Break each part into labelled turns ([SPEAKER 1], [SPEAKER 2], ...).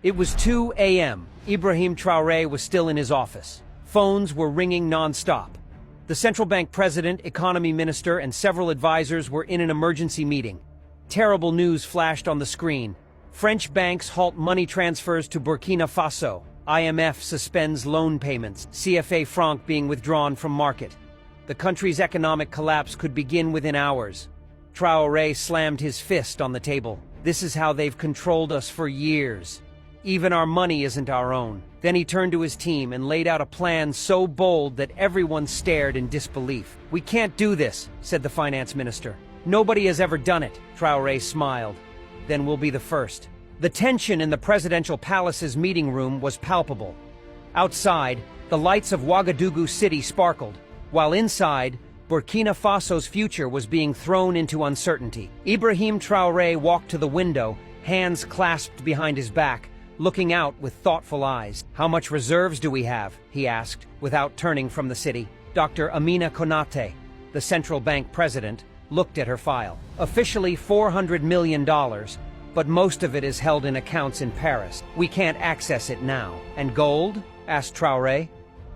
[SPEAKER 1] It was 2 a.m. Ibrahim Traoré was still in his office. Phones were ringing non-stop. The central bank president, economy minister, and several advisors were in an emergency meeting. Terrible news flashed on the screen. French banks halt money transfers to Burkina Faso. IMF suspends loan payments, CFA franc being withdrawn from market. The country's economic collapse could begin within hours. Traoré slammed his fist on the table. This is how they've controlled us for years. Even our money isn't our own. Then he turned to his team and laid out a plan so bold that everyone stared in disbelief. "We can't do this," said the finance minister. "Nobody has ever done it." Traoré smiled. "Then we'll be the first." The tension in the presidential palace's meeting room was palpable. Outside, the lights of Ouagadougou city sparkled, while inside, Burkina Faso's future was being thrown into uncertainty. Ibrahim Traoré walked to the window, hands clasped behind his back, looking out with thoughtful eyes. "How much reserves do we have?" he asked, without turning from the city. Dr. Amina Konate, the central bank president, looked at her file. "Officially $400 million, but most of it is held in accounts in Paris. We can't access it now." "And gold?" asked Traoré.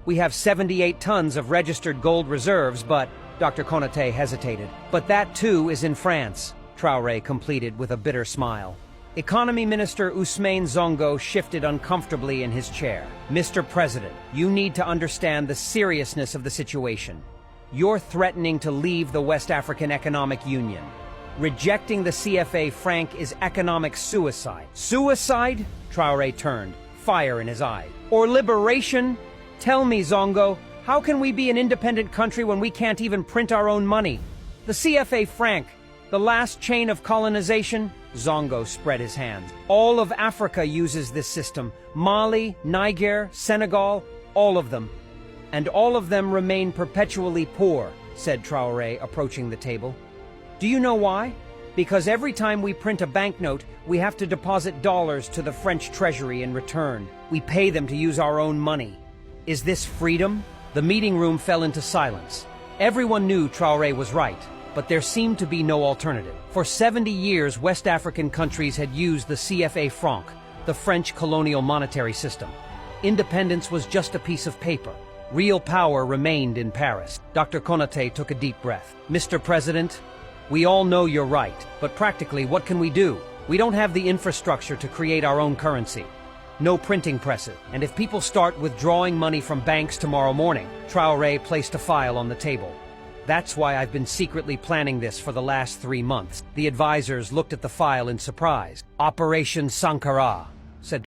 [SPEAKER 1] "We have 78 tons of registered gold reserves, but—" Dr. Konate hesitated. "But that too is in France," Traoré completed with a bitter smile. Economy Minister Ousmane Sonko shifted uncomfortably in his chair. "Mr. President, you need to understand the seriousness of the situation. You're threatening to leave the West African Economic Union. Rejecting the CFA franc is economic suicide." "Suicide?" Traoré turned, fire in his eye. "Or liberation? Tell me, Sonko, how can we be an independent country when we can't even print our own money? The CFA franc, the last chain of colonization?" Sonko spread his hands. "All of Africa uses this system. Mali, Niger, Senegal, all of them. And all of them remain perpetually poor," said Traoré, approaching the table. "Do you know why? Because every time we print a banknote, we have to deposit dollars to the French treasury in return. We pay them to use our own money. Is this freedom?" The meeting room fell into silence. Everyone knew Traoré was right, but there seemed to be no alternative. For 70 years, West African countries had used the CFA franc, the French colonial monetary system. Independence was just a piece of paper. Real power remained in Paris. Dr. Konate took a deep breath. "Mr. President, we all know you're right, but practically what can we do? We don't have the infrastructure to create our own currency. No printing presses. And if people start withdrawing money from banks tomorrow morning," Traoré placed a file on the table. "That's why I've been secretly planning this for the last 3 months." The advisors looked at the file in surprise. "Operation Sankara," said